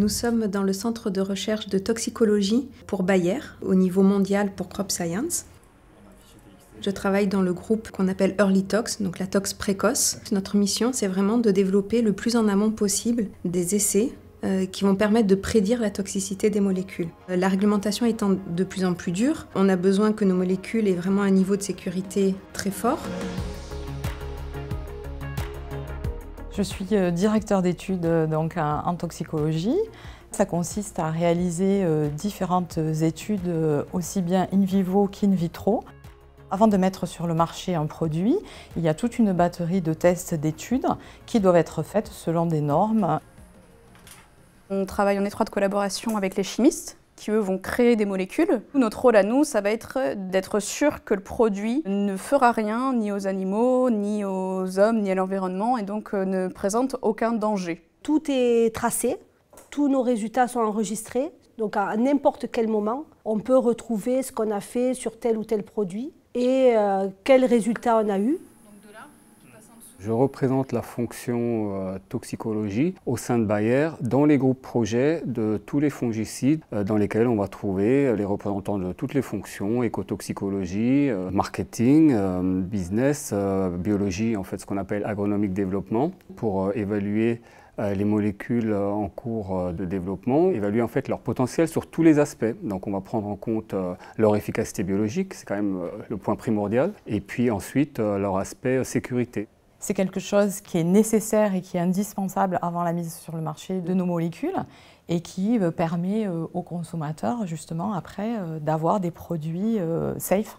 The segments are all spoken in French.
Nous sommes dans le centre de recherche de toxicologie pour Bayer, au niveau mondial pour Crop Science. Je travaille dans le groupe qu'on appelle Early Tox, donc la tox précoce. Notre mission, c'est vraiment de développer le plus en amont possible des essais qui vont permettre de prédire la toxicité des molécules. La réglementation étant de plus en plus dure, on a besoin que nos molécules aient vraiment un niveau de sécurité très fort. Je suis directeur d'études en toxicologie. Ça consiste à réaliser différentes études aussi bien in vivo qu'in vitro. Avant de mettre sur le marché un produit, il y a toute une batterie de tests d'études qui doivent être faites selon des normes. On travaille en étroite collaboration avec les chimistes qui, eux, vont créer des molécules. Notre rôle à nous, ça va être d'être sûr que le produit ne fera rien ni aux animaux, ni aux hommes, ni à l'environnement, et donc ne présente aucun danger. Tout est tracé, tous nos résultats sont enregistrés, donc à n'importe quel moment, on peut retrouver ce qu'on a fait sur tel ou tel produit et quels résultats on a eu. Je représente la fonction toxicologie au sein de Bayer dans les groupes projets de tous les fongicides dans lesquels on va trouver les représentants de toutes les fonctions, écotoxicologie, marketing, business, biologie, en fait ce qu'on appelle agronomique développement, pour évaluer les molécules en cours de développement, évaluer en fait leur potentiel sur tous les aspects. Donc on va prendre en compte leur efficacité biologique, c'est quand même le point primordial, et puis ensuite leur aspect sécurité. C'est quelque chose qui est nécessaire et qui est indispensable avant la mise sur le marché de nos molécules et qui permet aux consommateurs justement après d'avoir des produits safe.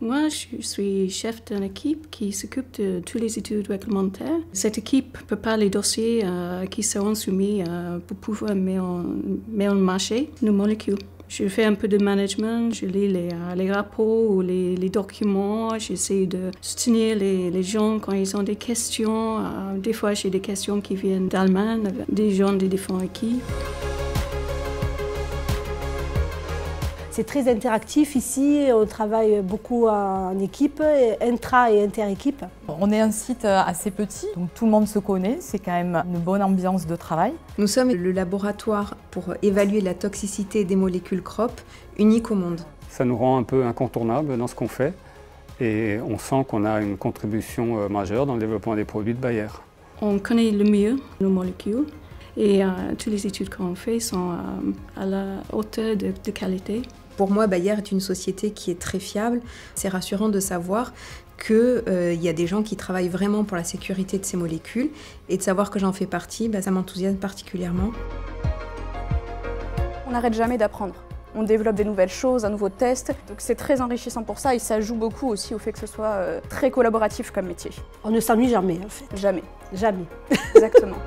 Moi, je suis chef d'une équipe qui s'occupe de toutes les études réglementaires. Cette équipe prépare les dossiers qui seront soumis pour pouvoir mettre en marché nos molécules. Je fais un peu de management, je lis les rapports ou les documents, j'essaie de soutenir les gens quand ils ont des questions. Des fois, j'ai des questions qui viennent d'Allemagne, des gens des différentes équipes. C'est très interactif ici, on travaille beaucoup en équipe, intra et inter-équipe. On est un site assez petit, donc tout le monde se connaît, c'est quand même une bonne ambiance de travail. Nous sommes le laboratoire pour évaluer la toxicité des molécules crop unique au monde. Ça nous rend un peu incontournable dans ce qu'on fait et on sent qu'on a une contribution majeure dans le développement des produits de Bayer. On connaît le mieux nos molécules et toutes les études qu'on fait sont à la hauteur de qualité. Pour moi, Bayer est une société qui est très fiable. C'est rassurant de savoir qu'il y a des gens qui travaillent vraiment pour la sécurité de ces molécules et de savoir que j'en fais partie, ça m'enthousiasme particulièrement. On n'arrête jamais d'apprendre. On développe des nouvelles choses, un nouveau test, donc c'est très enrichissant pour ça et ça joue beaucoup aussi au fait que ce soit très collaboratif comme métier. On ne s'ennuie jamais en fait. Jamais. Jamais. Exactement.